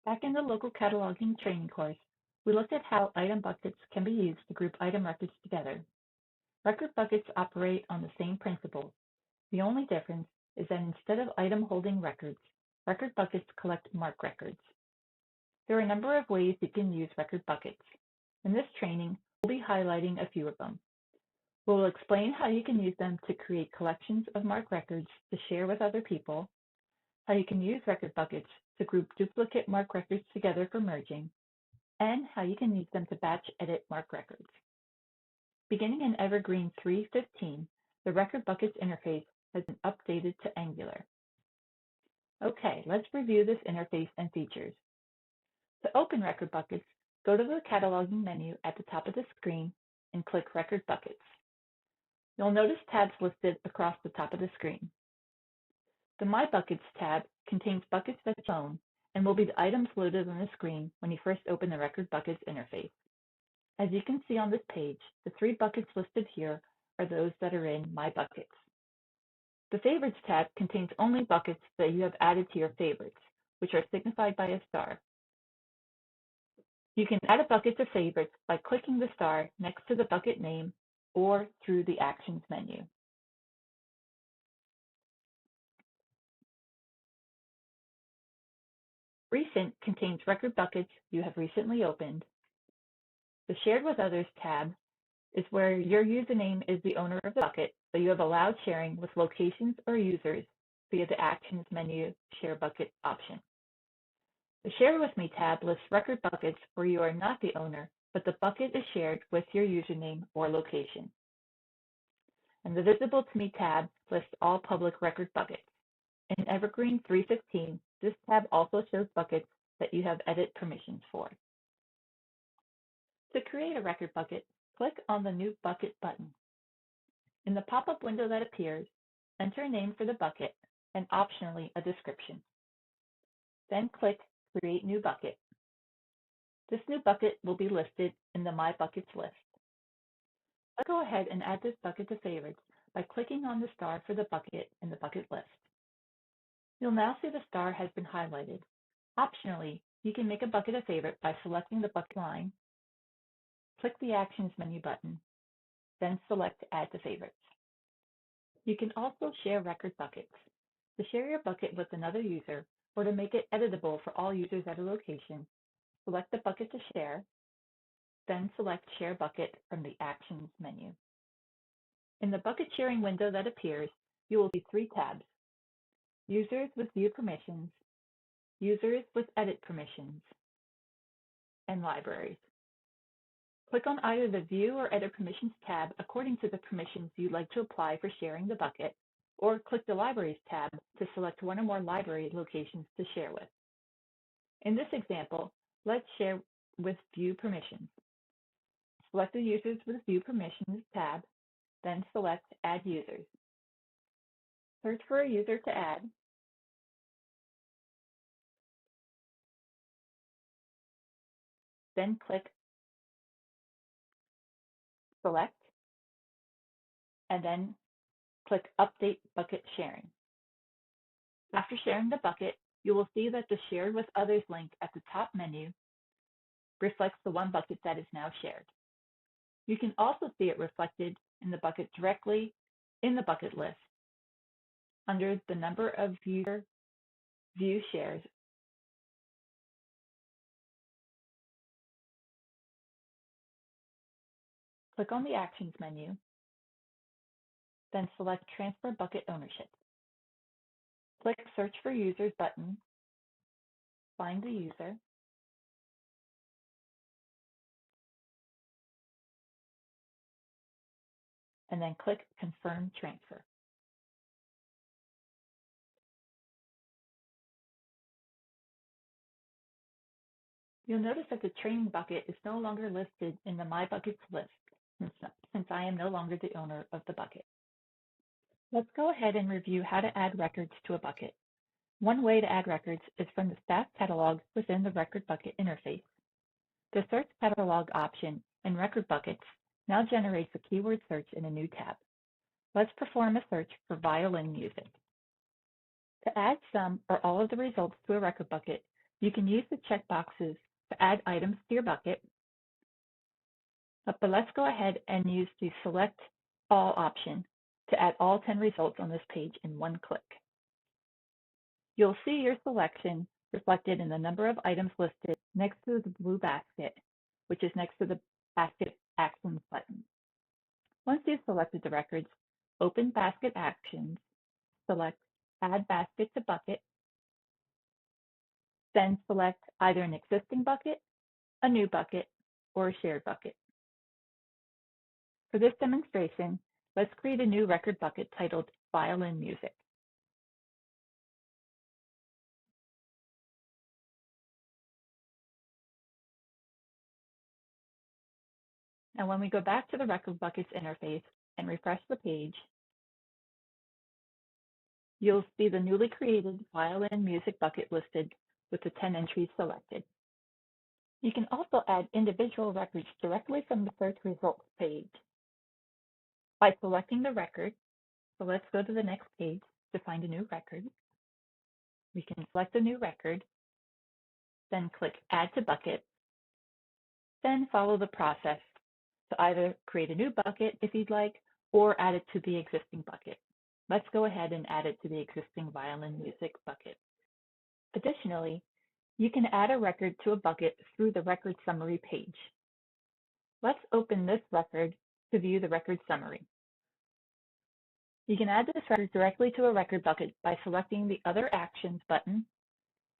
Back in the local cataloging training course, we looked at how item buckets can be used to group item records together. Record buckets operate on the same principle. The only difference is that instead of item holding records, record buckets collect MARC records. There are a number of ways you can use record buckets. In this training, we'll be highlighting a few of them. We'll explain how you can use them to create collections of MARC records to share with other people, how you can use record buckets to group duplicate MARC records together for merging, and how you can use them to batch edit MARC records. Beginning in Evergreen 3.15, the Record Buckets interface has been updated to Angular. Okay, let's review this interface and features. To open Record Buckets, go to the cataloging menu at the top of the screen and click Record Buckets. You'll notice tabs listed across the top of the screen. The My Buckets tab contains buckets that you own and will be the items loaded on the screen when you first open the Record Buckets interface. As you can see on this page, the 3 buckets listed here are those that are in My Buckets. The Favorites tab contains only buckets that you have added to your favorites, which are signified by a star. You can add a bucket to favorites by clicking the star next to the bucket name or through the Actions menu. Recent contains record buckets you have recently opened. The Shared with Others tab is where your username is the owner of the bucket, but you have allowed sharing with locations or users via the Actions menu Share Bucket option. The Share With Me tab lists record buckets where you are not the owner, but the bucket is shared with your username or location. And the Visible to Me tab lists all public record buckets. In Evergreen 3.15, this tab also shows buckets that you have edit permissions for. To create a record bucket, click on the New Bucket button. In the pop-up window that appears, enter a name for the bucket and optionally a description. Then click Create New Bucket. This new bucket will be listed in the My Buckets list. Let's go ahead and add this bucket to favorites by clicking on the star for the bucket in the bucket list. You'll now see the star has been highlighted. Optionally, you can make a bucket a favorite by selecting the bucket line, click the Actions menu button, then select Add to Favorites. You can also share record buckets. To share your bucket with another user or to make it editable for all users at a location, select the bucket to share, then select Share Bucket from the Actions menu. In the bucket sharing window that appears, you will see 3 tabs: Users with View Permissions, Users with Edit Permissions, and Libraries. Click on either the View or Edit Permissions tab according to the permissions you'd like to apply for sharing the bucket, or click the Libraries tab to select one or more library locations to share with. In this example, let's share with View Permissions. Select the Users with View Permissions tab, then select Add Users. Search for a user to add, then click Select, and then click Update Bucket Sharing. After sharing the bucket, you will see that the Shared with Others link at the top menu reflects the one bucket that is now shared. You can also see it reflected in the bucket directly in the bucket list under the number of user view shares. Click on the Actions menu, then select Transfer Bucket Ownership. Click Search for Users button, find the user, and then click Confirm Transfer. You'll notice that the training bucket is no longer listed in the My Buckets list since I am no longer the owner of the bucket. Let's go ahead and review how to add records to a bucket. One way to add records is from the staff catalog within the Record Bucket interface. The Search Catalog option in Record Buckets now generates a keyword search in a new tab. Let's perform a search for violin music. To add some or all of the results to a record bucket, You can use the checkboxes to add items to your bucket, but let's go ahead and use the Select All option to add all 10 results on this page in one click. You'll see your selection reflected in the number of items listed next to the blue basket, which is next to the Basket Actions button. Once you've selected the records, open Basket Actions, select Add Basket to Bucket, then select either an existing bucket, a new bucket, or a shared bucket. For this demonstration, let's create a new record bucket titled Violin Music. Now, when we go back to the Record Buckets interface and refresh the page, you'll see the newly created Violin Music bucket listed with the 10 entries selected. You can also add individual records directly from the search results page by selecting the record. So let's go to the next page to find a new record. We can select a new record, then click Add to Bucket, then follow the process to either create a new bucket if you'd like, or add it to the existing bucket. Let's go ahead and add it to the existing Violin Music bucket. Additionally, you can add a record to a bucket through the record summary page. Let's open this record to view the record summary. You can add this record directly to a record bucket by selecting the Other Actions button,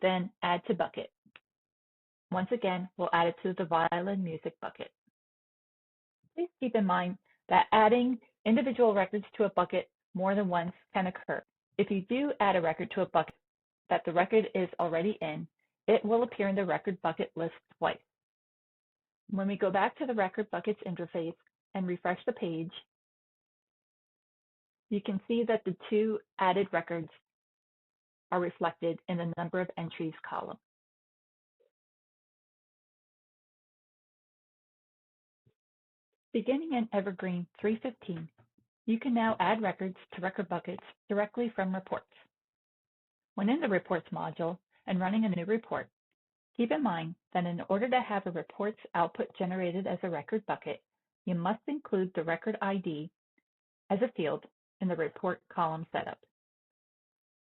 then Add to Bucket. Once again, we'll add it to the Violin Music bucket. Please keep in mind that adding individual records to a bucket more than once can occur. If you do add a record to a bucket that the record is already in, it will appear in the record bucket list twice. When we go back to the Record Buckets interface and refresh the page, you can see that the two added records are reflected in the number of entries column. Beginning in Evergreen 3.15, you can now add records to record buckets directly from reports. When in the Reports module and running a new report, keep in mind that in order to have a report's output generated as a record bucket, you must include the record ID as a field in the report column setup.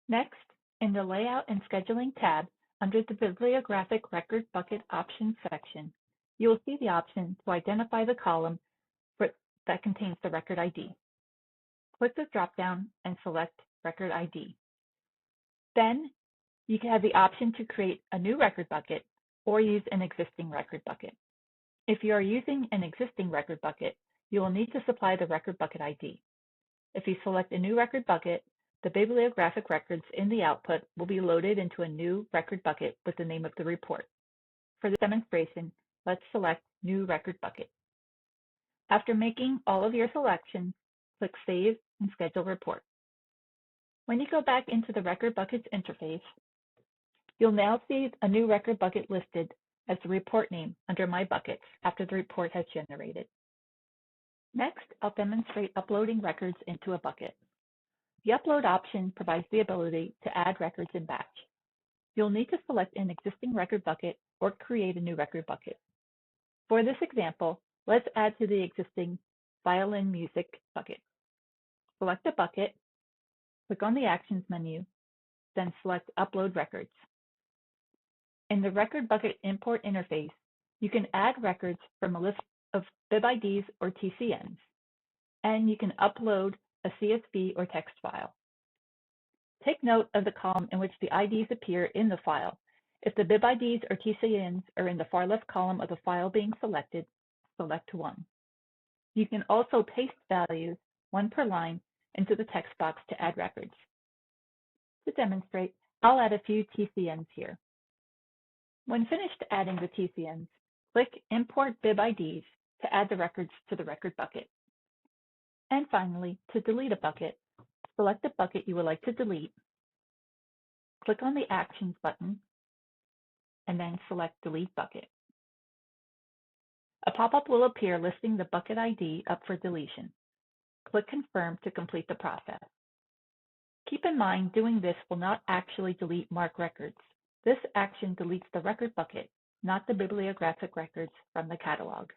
Next, in the Layout and Scheduling tab under the Bibliographic Record Bucket Options section, you will see the option to identify the column that contains the record ID. Click the drop-down and select Record ID. Then, you can have the option to create a new record bucket or use an existing record bucket. If you are using an existing record bucket, you will need to supply the record bucket ID. If you select a new record bucket, the bibliographic records in the output will be loaded into a new record bucket with the name of the report. For this demonstration, let's select New Record Bucket. After making all of your selections, click Save and Schedule Report. When you go back into the Record Buckets interface, you'll now see a new record bucket listed as the report name under My Buckets after the report has generated. Next, I'll demonstrate uploading records into a bucket. The Upload option provides the ability to add records in batch. You'll need to select an existing record bucket or create a new record bucket. For this example, let's add to the existing Violin Music bucket. Select a bucket, click on the Actions menu, then select Upload Records. In the Record Bucket Import interface, you can add records from a list of BibIDs or TCNs, and you can upload a CSV or text file. Take note of the column in which the IDs appear in the file. If the BibIDs or TCNs are in the far left column of the file being selected, select one. You can also paste values, one per line, into the text box to add records. To demonstrate, I'll add a few TCNs here. When finished adding the TCNs, click Import BibIDs to add the records to the record bucket. And finally, to delete a bucket, select the bucket you would like to delete, click on the Actions button, and then select Delete Bucket. A pop-up will appear listing the bucket ID up for deletion. Click Confirm to complete the process. Keep in mind, doing this will not actually delete MARC records. This action deletes the record bucket, not the bibliographic records from the catalog.